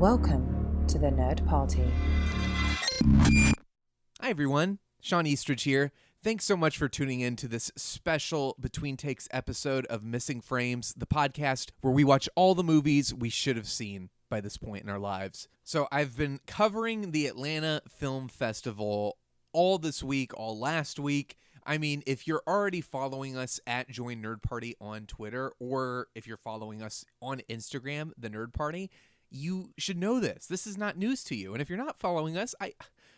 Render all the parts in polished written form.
Welcome to the Nerd Party. Hi everyone, Shawn Eastridge here. Thanks so much for tuning in to this special Between Takes episode of Missing Frames, the podcast where we watch all the movies we should have seen by this point in our lives. So I've been covering the Atlanta Film Festival all this week, all last week. I mean, if you're already following us at Join Nerd Party on Twitter, or if you're following us on Instagram, The Nerd Party, you should know this. This is not news to you. And if you're not following us,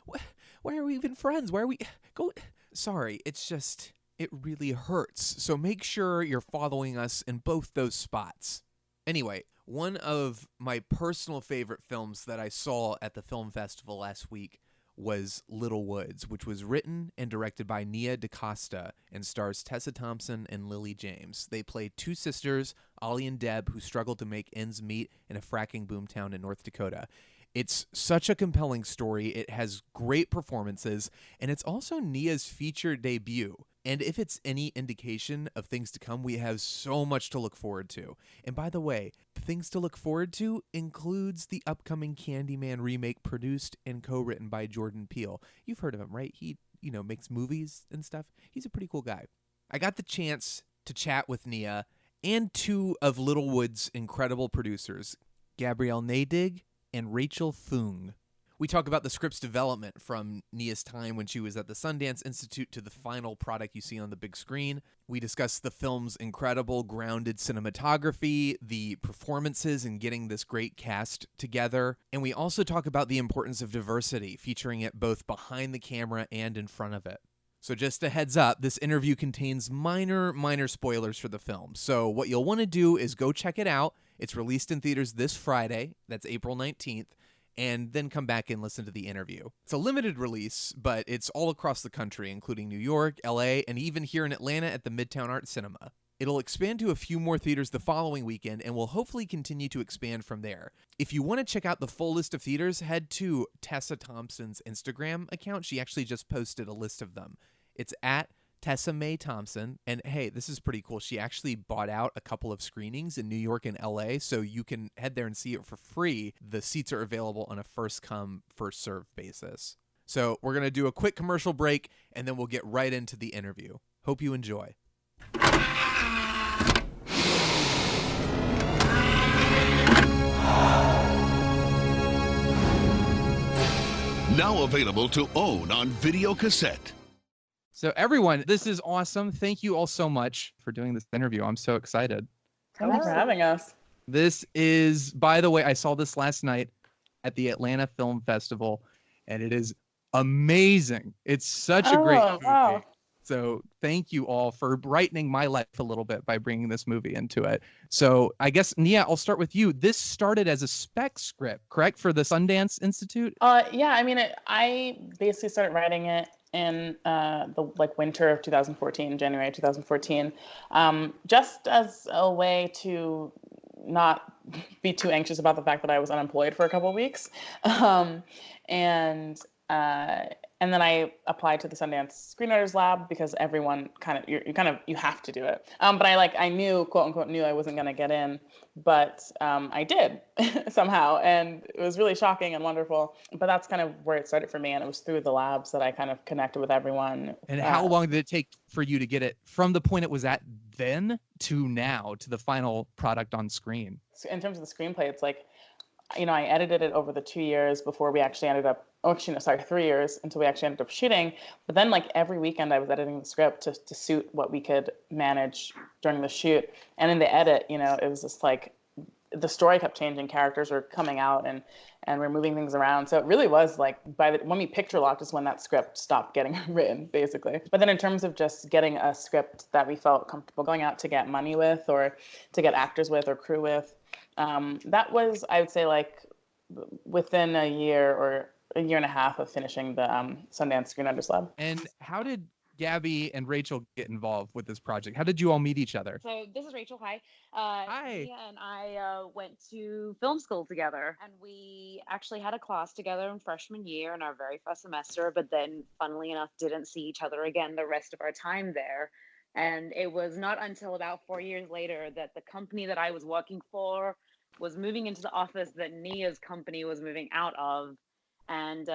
why are we even friends? Why are we... Sorry, it's just... It really hurts. So make sure you're following us in both those spots. Anyway, one of my personal favorite films that I saw at the film festival last week was Little Woods, which was written and directed by Nia DaCosta and stars Tessa Thompson and Lily James. They play two sisters, Ollie and Deb, who struggle to make ends meet in a fracking boomtown in North Dakota. It's such a compelling story. It has great performances, and it's also Nia's feature debut. And if it's any indication of things to come, we have so much to look forward to. And by the way, things to look forward to includes the upcoming Candyman remake produced and co-written by Jordan Peele. You've heard of him, right? He, makes movies and stuff. He's a pretty cool guy. I got the chance to chat with Nia and two of Little Wood's incredible producers, Gabrielle Nadig and Rachael Fung. We talk about the script's development from Nia's time when she was at the Sundance Institute to the final product you see on the big screen. We discuss the film's incredible, grounded cinematography, the performances, and getting this great cast together. And we also talk about the importance of diversity, featuring it both behind the camera and in front of it. So just a heads up, this interview contains minor spoilers for the film. So what you'll want to do is go check it out. It's released in theaters this Friday. That's April 19th. And then come back and listen to the interview. It's a limited release, but it's all across the country, including New York, LA, and even here in Atlanta at the Midtown Art Cinema. It'll expand to a few more theaters the following weekend and will hopefully continue to expand from there. If you want to check out the full list of theaters, head to Tessa Thompson's Instagram account. She actually just posted a list of them. It's at Tessa May Thompson, and hey, this is pretty cool. She actually bought out a couple of screenings in New York and LA, so you can head there and see it for free. The seats are available on a first-come, first-served basis. So we're going to do a quick commercial break, and then we'll get right into the interview. Hope you enjoy. Now available to own on video cassette. So everyone, this is awesome. Thank you all so much for doing this interview. I'm so excited. Thanks for having us. This is, by the way, I saw this last night at the Atlanta Film Festival, and it is amazing. It's such a great movie. Wow. So thank you all for brightening my life a little bit by bringing this movie into it. So I guess, Nia, I'll start with you. This started as a spec script, correct, for the Sundance Institute? Yeah, I mean, I basically started writing it in the winter of 2014, January 2014, just as a way to not be too anxious about the fact that I was unemployed for a couple of weeks. And then I applied to the Sundance Screenwriters Lab because everyone you have to do it. But I knew, quote unquote, I wasn't going to get in, but I did somehow. And it was really shocking and wonderful. But that's kind of where it started for me. And it was through the labs that I kind of connected with everyone. And how long did it take for you to get it from the point it was at then to now, to the final product on screen? In terms of the screenplay, it's I edited it over the 2 years before we actually ended up, 3 years until we actually ended up shooting. But then every weekend I was editing the script to suit what we could manage during the shoot. And in the edit, it was just the story kept changing, characters were coming out and we're moving things around. So it really was when we picture locked is when that script stopped getting written, basically. But then in terms of just getting a script that we felt comfortable going out to get money with or to get actors with or crew with, that was, I would say, within a year or a year and a half of finishing the Sundance Screenwriters Lab. And how did Gabby and Rachael get involved with this project? How did you all meet each other? So this is Rachael. Hi. Hi. Nia and I went to film school together, and we actually had a class together in freshman year in our very first semester, but then, funnily enough, didn't see each other again the rest of our time there. And it was not until about 4 years later that the company that I was working for was moving into the office that Nia's company was moving out of. And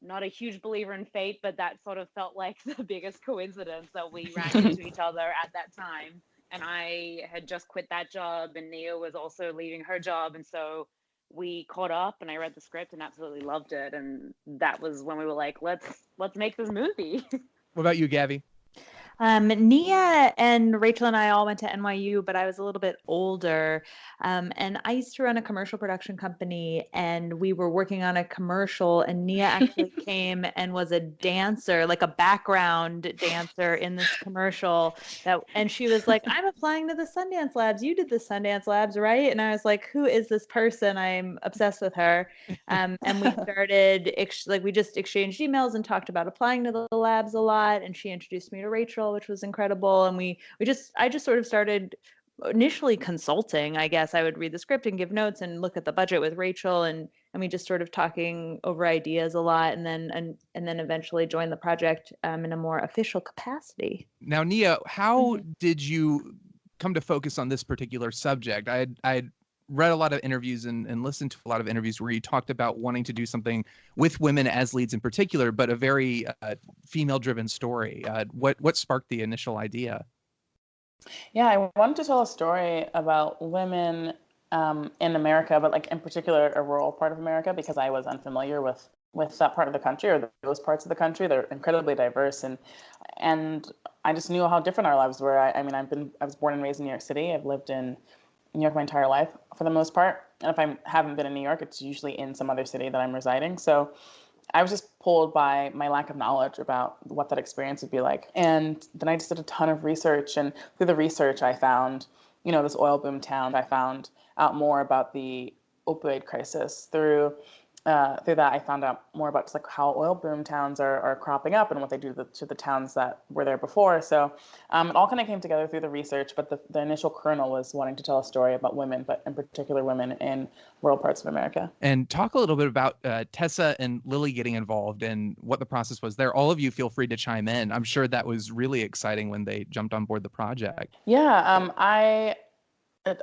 not a huge believer in fate, but that sort of felt like the biggest coincidence that we ran into each other at that time. And I had just quit that job, and Nia was also leaving her job. And so we caught up, and I read the script and absolutely loved it. And that was when we were like, let's make this movie. What about you, Gabby? Nia and Rachel and I all went to NYU, but I was a little bit older. And I used to run a commercial production company, and we were working on a commercial, and Nia actually came and was a dancer, like a background dancer in this commercial. And she was like, I'm applying to the Sundance Labs. You did the Sundance Labs, right? And I was like, who is this person? I'm obsessed with her. And we started, we just exchanged emails and talked about applying to the labs a lot. And she introduced me to Rachel, which was incredible. And I just sort of started initially consulting. I guess I would read the script and give notes and look at the budget with Rachel, and we just sort of talking over ideas a lot, and then eventually joined the project in a more official capacity. Now, Nia, how did you come to focus on this particular subject? I read a lot of interviews and listened to a lot of interviews where you talked about wanting to do something with women as leads in particular, but a very female-driven story. What sparked the initial idea? Yeah, I wanted to tell a story about women in America, but like in particular a rural part of America, because I was unfamiliar with that part of the country, or those parts of the country. They're incredibly diverse, and I just knew how different our lives were. I was born and raised in New York City. I've lived in New York my entire life for the most part. And if I haven't been in New York, it's usually in some other city that I'm residing. So I was just pulled by my lack of knowledge about what that experience would be like. And then I just did a ton of research. And through the research, I found, this oil boom town. I found out more about the opioid crisis. Through that, I found out more about just like how oil boom towns are cropping up and what they do to the towns that were there before. So it all kind of came together through the research, but the initial kernel was wanting to tell a story about women, but in particular women in rural parts of America. And talk a little bit about Tessa and Lily getting involved and what the process was there. All of you feel free to chime in. I'm sure that was really exciting when they jumped on board the project. Yeah,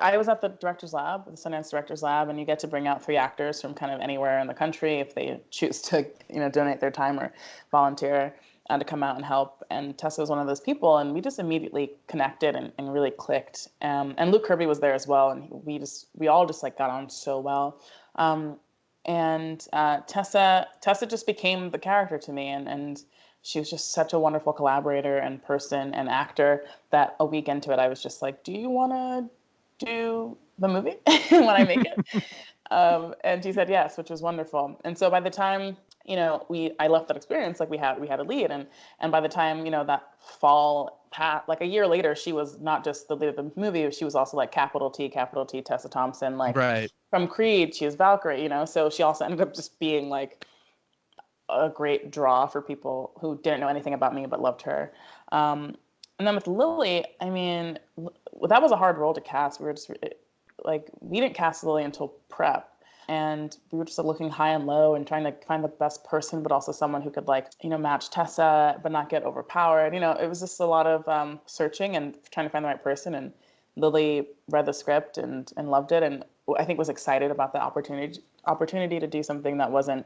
I was at the director's lab, the Sundance director's lab, and you get to bring out 3 actors from kind of anywhere in the country if they choose to, donate their time or volunteer to come out and help. And Tessa was one of those people, and we just immediately connected and really clicked. And Luke Kirby was there as well, and we all just like got on so well. And Tessa just became the character to me, and she was just such a wonderful collaborator and person and actor that a week into it, I was just like, do you want to do the movie when I make it? And she said yes, which was wonderful. And so by the time, I left that experience, like we had a lead, and by the time, that fall, like a year later, she was not just the lead of the movie, she was also like capital T, Tessa Thompson, like right. From Creed, she was Valkyrie, so she also ended up just being like a great draw for people who didn't know anything about me but loved her. And then with Lily, that was a hard role to cast. We were just we didn't cast Lily until prep. And we were just looking high and low and trying to find the best person, but also someone who could match Tessa, but not get overpowered. It was just a lot of searching and trying to find the right person. And Lily read the script and loved it. And I think was excited about the opportunity to do something that wasn't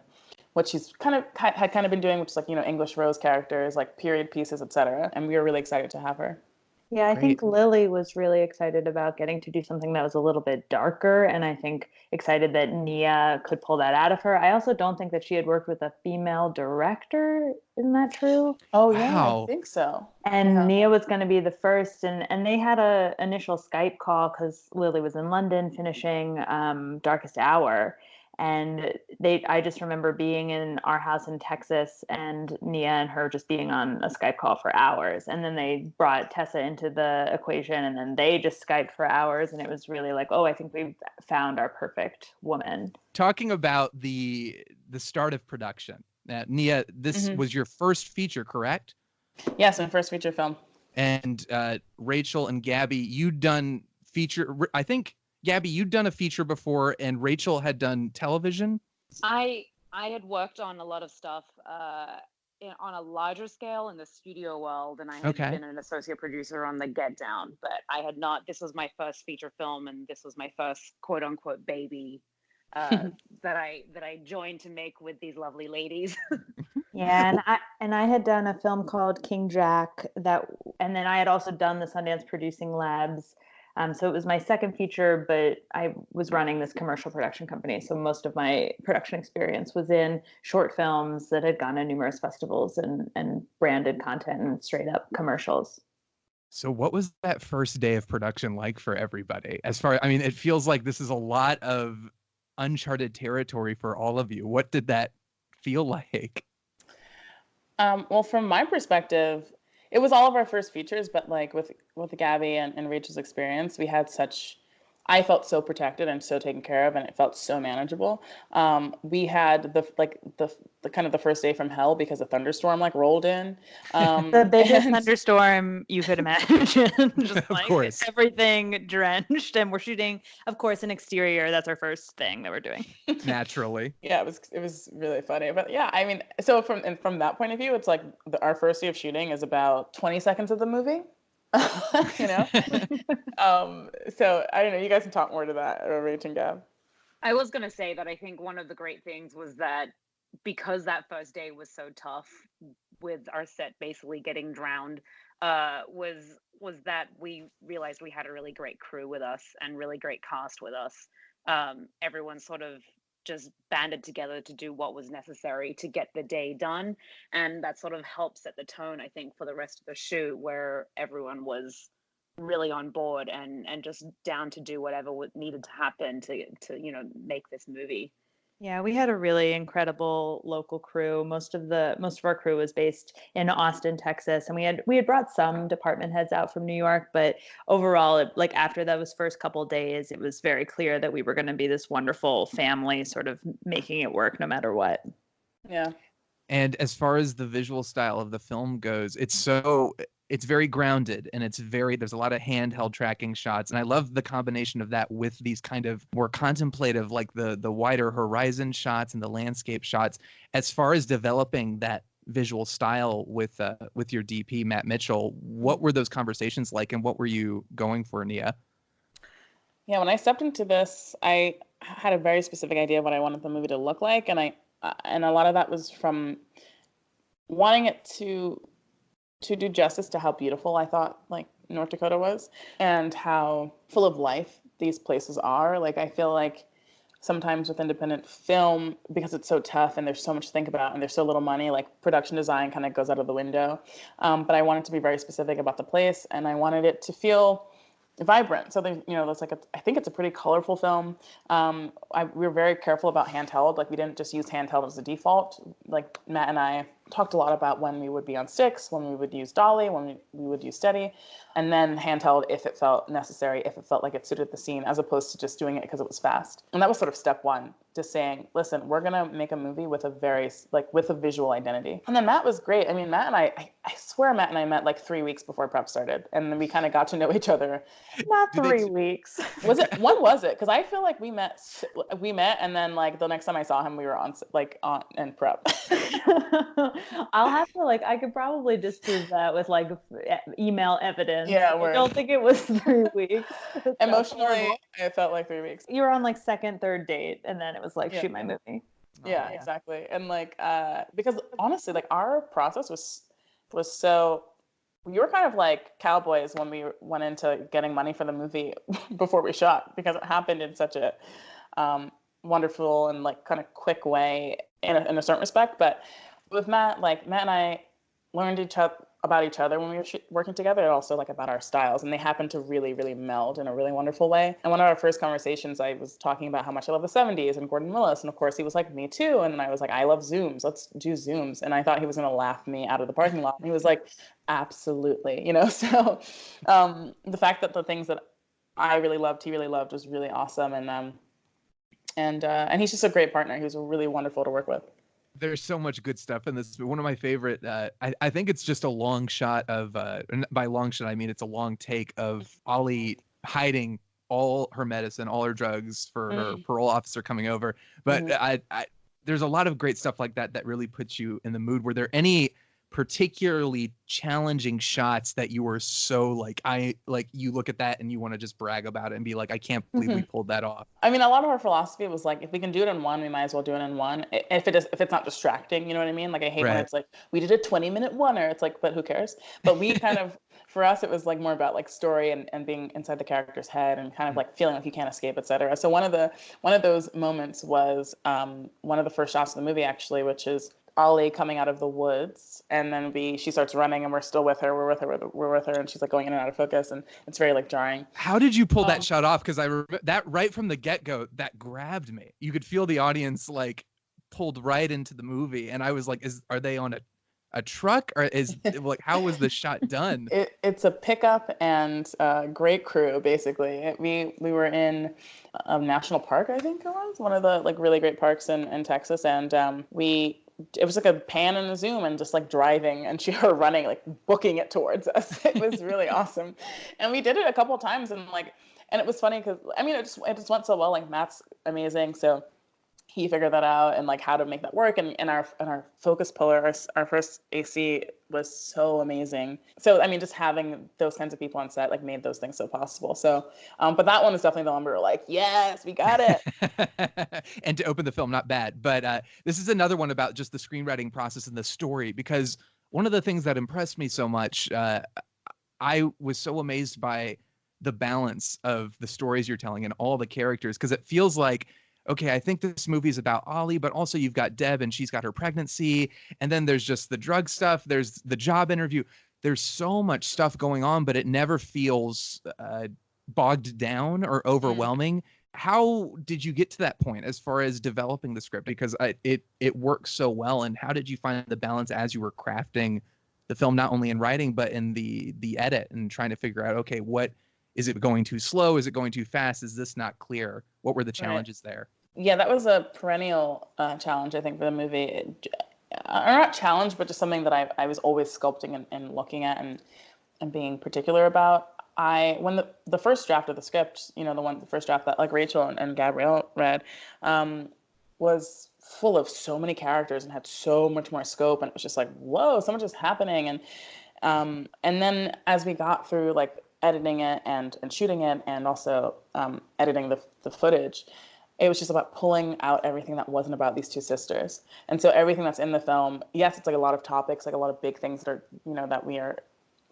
what she's had been doing, which is English Rose characters, like period pieces, etc. And we were really excited to have her. Yeah, I think Lily was really excited about getting to do something that was a little bit darker, and I think excited that Nia could pull that out of her. I also don't think that she had worked with a female director. Isn't that true? Oh, yeah, wow. I think so. And Nia was going to be the first, and they had a initial Skype call because Lily was in London finishing Darkest Hour. And I just remember being in our house in Texas and Nia and her just being on a Skype call for hours. And then they brought Tessa into the equation, and then they just Skyped for hours. And it was really like, oh, I think we've found our perfect woman. Talking about the start of production, Nia, this was your first feature, correct? Yes, my first feature film. And Rachel and Gabby, you'd done feature, I think. Gabby, you'd done a feature before, and Rachel had done television. I had worked on a lot of stuff on a larger scale in the studio world, and I had been an associate producer on The Get Down, but I had not. This was my first feature film, and this was my first quote unquote baby that I joined to make with these lovely ladies. Yeah, and I had done a film called King Jack and then I had also done the Sundance Producing Labs. So it was my second feature, but I was running this commercial production company. So most of my production experience was in short films that had gone to numerous festivals and branded content and straight up commercials. So what was that first day of production like for everybody? I mean, it feels like this is a lot of uncharted territory for all of you. What did that feel like? Well, from my perspective, it was all of our first features, but like with Gabby and Rachel's experience, I felt so protected and so taken care of, and it felt so manageable. We had the kind of the first day from hell because a thunderstorm rolled in. The biggest thunderstorm you could imagine, just of course. Everything drenched, and we're shooting, of course, an exterior. That's our first thing that we're doing. Naturally. Yeah, it was really funny, but yeah, I mean, so from that point of view, it's like our first day of shooting is about 20 seconds of the movie. You know. So I don't know, you guys can talk more to that, or Rach and Gab. I was going to say that I think one of the great things was that because that first day was so tough with our set basically getting drowned, was that we realized we had a really great crew with us and really great cast with us. Everyone sort of just banded together to do what was necessary to get the day done, and that sort of helped set the tone, I think, for the rest of the shoot, where everyone was really on board and just down to do whatever needed to happen to make this movie. Yeah, we had a really incredible local crew. Most of our crew was based in Austin, Texas, and we had brought some department heads out from New York, but overall, after those first couple of days, it was very clear that we were going to be this wonderful family, sort of making it work no matter what. Yeah. And as far as the visual style of the film goes, it's very grounded, and there's a lot of handheld tracking shots. And I love the combination of that with these kind of more contemplative, like the wider horizon shots and the landscape shots. As far as developing that visual style with your DP, Matt Mitchell, what were those conversations like, and what were you going for, Nia? Yeah, when I stepped into this, I had a very specific idea of what I wanted the movie to look like. And a lot of that was from wanting it to do justice to how beautiful I thought North Dakota was, and how full of life these places are. I feel like sometimes with independent film, because it's so tough and there's so much to think about and there's so little money, production design kind of goes out of the window. But I wanted to be very specific about the place, and I wanted it to feel vibrant. So I think it's a pretty colorful film. We were very careful about handheld. We didn't just use handheld as a default. Matt and I talked a lot about when we would be on sticks, when we would use dolly, when we would use steady, and then handheld if it felt necessary, if it felt like it suited the scene, as opposed to just doing it because it was fast. And that was sort of step one, just saying, listen, we're going to make a movie with with a visual identity. And then Matt was great. I mean, Matt and I swear Matt and I met 3 weeks before prep started, and then we kind of got to know each other. Not 3 weeks. Was it? When was it? Because I feel like we met, and then the next time I saw him, we were on in prep. I'll have to I could probably disprove that with email evidence. Yeah, I don't think it was 3 weeks. Emotionally, it felt like 3 weeks. You were on third, third date, and then it was shoot my movie. Yeah, exactly. And because honestly, our process was so, we were kind of like cowboys when we went into getting money for the movie before we shot, because it happened in such a wonderful and kind of quick way in a certain respect. But with Matt, Matt and I learned about each other when we were working together, and also about our styles, and they happened to really, really meld in a really wonderful way. And one of our first conversations, I was talking about how much I love the 70s and Gordon Willis, and of course he was like, me too. And then I was like, I love zooms, let's do zooms. And I thought he was going to laugh me out of the parking lot, and he was like, absolutely, so the fact that the things that I really loved, he really loved, was really awesome. And he's just a great partner. He was really wonderful to work with. There's so much good stuff in this. One of my favorite, I think it's just a long shot of, by long shot, I mean it's a long take of Ollie hiding all her medicine, all her drugs for her parole officer coming over. But there's a lot of great stuff like that that really puts you in the mood. Were there any particularly challenging shots that you were so like, you look at that and you want to just brag about it and be like, I can't believe we pulled that off? I mean, a lot of our philosophy was like, if we can do it in one, we might as well do it in one. If it's not distracting, you know what I mean? Like, I hate when it's like, we did a 20-minute oneer. It's like, but who cares? But we kind of, for us, it was like more about like story and being inside the character's head and kind of like feeling like you can't escape, etc. So one of those moments was one of the first shots of the movie, actually, which is Ollie coming out of the woods, and then she starts running, and we're still with her. We're with her, and she's like going in and out of focus, and it's very like jarring. How did you pull that shot off? Because I remember that right from the get-go, that grabbed me. You could feel the audience like pulled right into the movie, and I was like, are they on a truck, or is like, how was the shot done? It's a pickup and great crew, basically. We were in a national park, I think it was one of the like really great parks in Texas, and it was like a pan and a zoom and just like driving and her running, like booking it towards us. It was really awesome. And we did it a couple of times, and it was funny because, I mean, it just went so well. Like, Matt's amazing. So he figured that out and like how to make that work. And our focus puller, our first AC was so amazing. So, I mean, just having those kinds of people on set like made those things so possible. So, but that one is definitely the one we were like, yes, we got it. And to open the film, not bad. But this is another one about just the screenwriting process and the story, because one of the things that impressed me so much, I was so amazed by the balance of the stories you're telling and all the characters, because it feels like, okay, I think this movie is about Ollie, but also you've got Deb and she's got her pregnancy. And then there's just the drug stuff. There's the job interview. There's so much stuff going on, but it never feels bogged down or overwhelming. How did you get to that point as far as developing the script? Because it works so well. And how did you find the balance as you were crafting the film, not only in writing, but in the edit, and trying to figure out, okay, what is it going too slow? Is it going too fast? Is this not clear? What were the challenges there? Yeah, that was a perennial challenge, I think, for the movie. Or not challenge, but just something that I was always sculpting and looking at and being particular about. When the first draft of the script, the first draft that like Rachael and Gabrielle read, was full of so many characters and had so much more scope, and it was just like, whoa, so much is happening. And then as we got through like editing it and shooting it, and also editing the footage, it was just about pulling out everything that wasn't about these two sisters. And so everything that's in the film, yes, it's like a lot of topics, like a lot of big things that are, that we are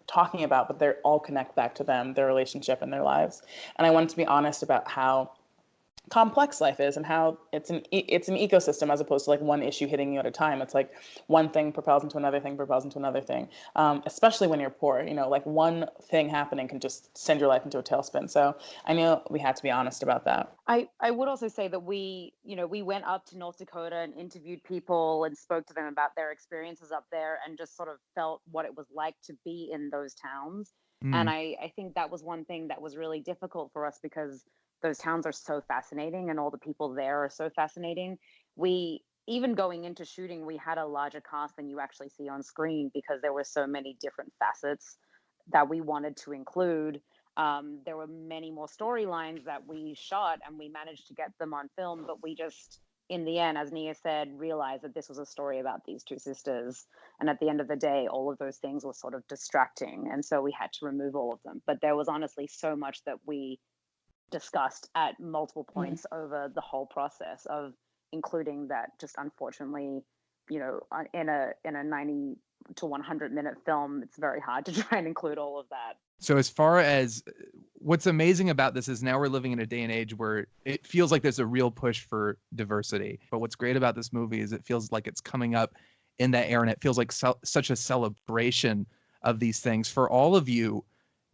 talking about, but they all connect back to them, their relationship and their lives. And I wanted to be honest about how complex life is and how it's an ecosystem, as opposed to like one issue hitting you at a time. It's like one thing propels into another thing, especially when you're poor. Like one thing happening can just send your life into a tailspin. So I knew we had to be honest about that. I would also say that we went up to North Dakota and interviewed people and spoke to them about their experiences up there, and just sort of felt what it was like to be in those towns. And I think that was one thing that was really difficult for us, because those towns are so fascinating and all the people there are so fascinating. Even going into shooting, we had a larger cast than you actually see on screen, because there were so many different facets that we wanted to include. There were many more storylines that we shot, and we managed to get them on film, but we just, in the end, as Nia said, realized that this was a story about these two sisters. And at the end of the day, all of those things were sort of distracting. And so we had to remove all of them. But there was honestly so much that we discussed at multiple points over the whole process of including that. Just unfortunately, in a 90 to 100 minute film, it's very hard to try and include all of that. So as far as what's amazing about this is now we're living in a day and age where it feels like there's a real push for diversity. But what's great about this movie is it feels like it's coming up in that era, and it feels like such a celebration of these things for all of you.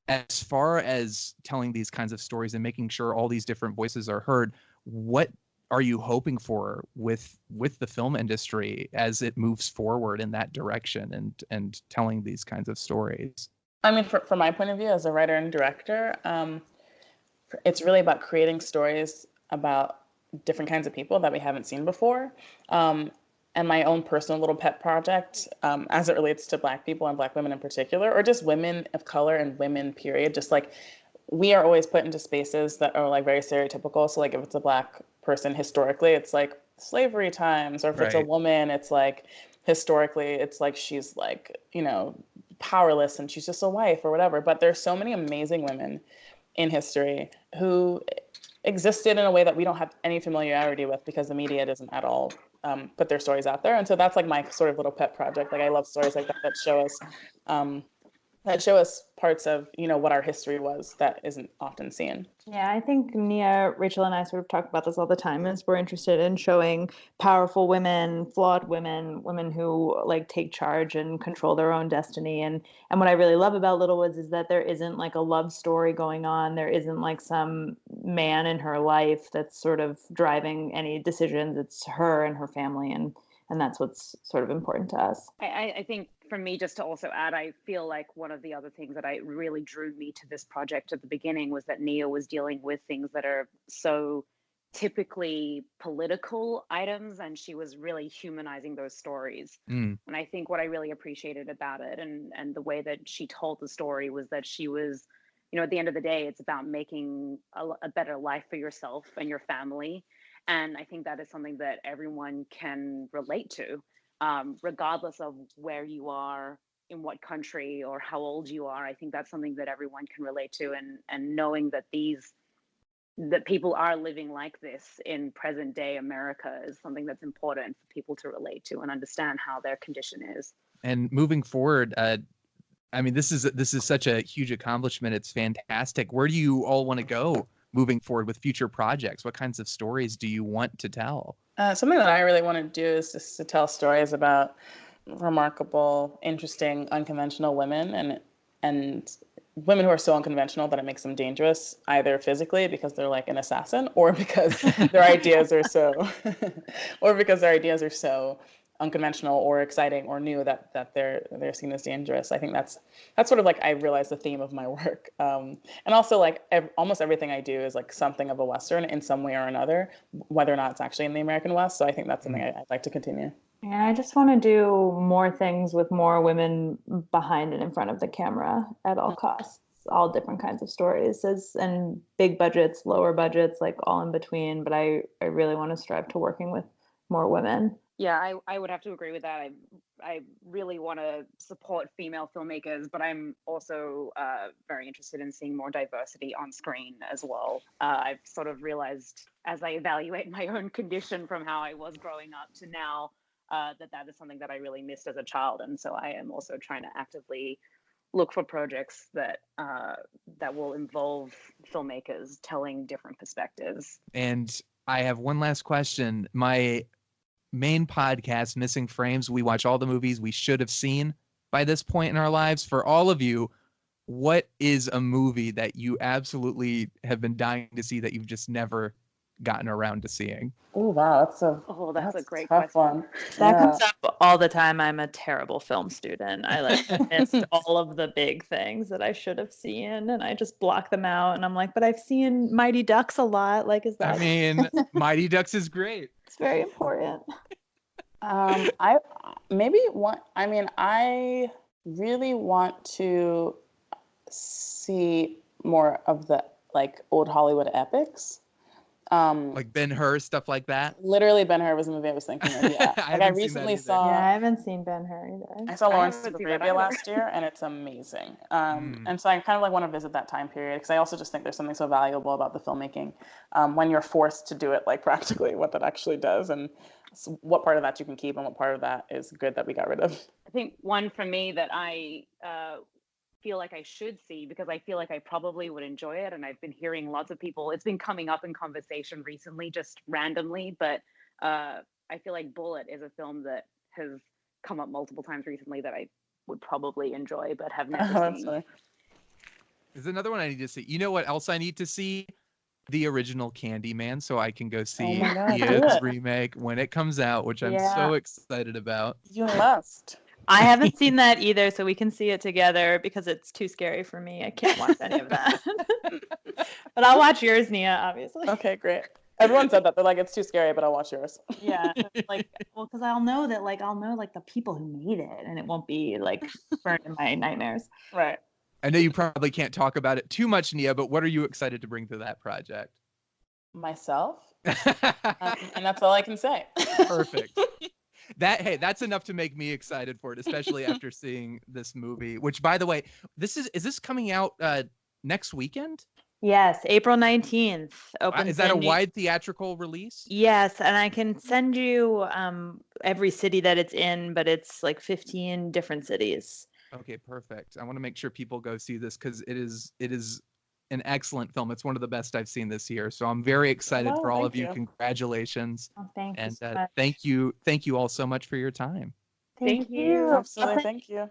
As far as telling these kinds of stories and making sure all these different voices are heard, what are you hoping for with the film industry as it moves forward in that direction and telling these kinds of stories? I mean, from my point of view as a writer and director, it's really about creating stories about different kinds of people that we haven't seen before. And my own personal little pet project, as it relates to Black people and Black women in particular, or just women of color and women, period. Just like we are always put into spaces that are like very stereotypical. So like if it's a Black person historically, it's like slavery times, or if it's a Right. woman, it's like historically, it's like she's like, powerless and she's just a wife or whatever. But there's so many amazing women in history who existed in a way that we don't have any familiarity with because the media doesn't at all put their stories out there. And so that's like my sort of little pet project. Like I love stories like that that show us parts of, what our history was that isn't often seen. Yeah, I think Nia, Rachel, and I sort of talk about this all the time, is we're interested in showing powerful women, flawed women, women who like take charge and control their own destiny. And what I really love about Little Woods is that there isn't like a love story going on. There isn't like some man in her life that's sort of driving any decisions. It's her and her family, and that's what's sort of important to us. I think for me, just to also add, I feel like one of the other things that I really drew me to this project at the beginning was that Nia was dealing with things that are so typically political items, and she was really humanizing those stories. Mm. And I think what I really appreciated about it and the way that she told the story was that she was, at the end of the day, it's about making a better life for yourself and your family. And I think that is something that everyone can relate to. Regardless of where you are, in what country, or how old you are. I think that's something that everyone can relate to, and knowing that that people are living like this in present day America is something that's important for people to relate to and understand how their condition is. And moving forward, I mean, this is such a huge accomplishment. It's fantastic. Where do you all want to go moving forward with future projects? What kinds of stories do you want to tell? Something that I really want to do is just to tell stories about remarkable, interesting, unconventional women, and women who are so unconventional that it makes them dangerous, either physically because they're like an assassin, or because their ideas are so, unconventional or exciting or new that they're seen as dangerous. I think that's sort of like I realize the theme of my work, and also like almost everything I do is like something of a Western in some way or another, whether or not it's actually in the American West. So I think that's something I'd like to continue. Yeah, I just want to do more things with more women behind and in front of the camera at all costs. All different kinds of stories, and big budgets, lower budgets, like all in between. But I really want to strive to working with more women. Yeah, I would have to agree with that. I really want to support female filmmakers, but I'm also very interested in seeing more diversity on screen as well. I've sort of realized as I evaluate my own condition from how I was growing up to now, that is something that I really missed as a child. And so I am also trying to actively look for projects that will involve filmmakers telling different perspectives. And I have one last question. My main podcast, Missing Frames, we watch all the movies we should have seen by this point in our lives. For all of you, what is a movie that you absolutely have been dying to see that you've just never gotten around to seeing? Oh wow, that's a great tough question. one. That comes up all the time. I'm a terrible film student. I missed all of the big things that I should have seen, and I just block them out. And I'm like, but I've seen Mighty Ducks a lot. Like, is that? I mean, Mighty Ducks is great. It's very important. I really want to see more of the like old Hollywood epics. Like Ben-Hur, stuff like that. Literally, Ben-Hur was the movie I was thinking of. Yeah, I recently saw. Yeah, I haven't seen Ben-Hur either. I saw Lawrence of Arabia last year, and it's amazing. And so I kind of like want to visit that time period because I also just think there's something so valuable about the filmmaking when you're forced to do it, like practically what that actually does, and what part of that you can keep and what part of that is good that we got rid of. I think one for me that I feel like I should see because I feel like I probably would enjoy it, and I've been hearing lots of people, it's been coming up in conversation recently just randomly, but I feel like Bullet is a film that has come up multiple times recently that I would probably enjoy but have never seen. Sorry. There's another one I need to see. You know what else I need to see? The original Candyman, so I can go see Ian's remake when it comes out, which I'm so excited about. You must. I haven't seen that either, so we can see it together because it's too scary for me. I can't watch any of that. But I'll watch yours, Nia, obviously. Okay, great. Everyone said that. They're like, it's too scary, but I'll watch yours. Yeah. Like, well, because I'll know the people who made it, and it won't be like burned in my nightmares. Right. I know you probably can't talk about it too much, Nia, but what are you excited to bring to that project? myself. And that's all I can say. Perfect. That's enough to make me excited for it, especially after seeing this movie, which, by the way, is this coming out next weekend? Yes, April 19th. Is that a wide theatrical release? Yes, and I can send you every city that it's in, but it's like 15 different cities. Okay, perfect. I want to make sure people go see this because it is an excellent film. It's one of the best I've seen this year. So I'm very excited for all of you. Congratulations. Oh, thank you. And So much. thank you all so much for your time. Thank you. Absolutely. Thank you.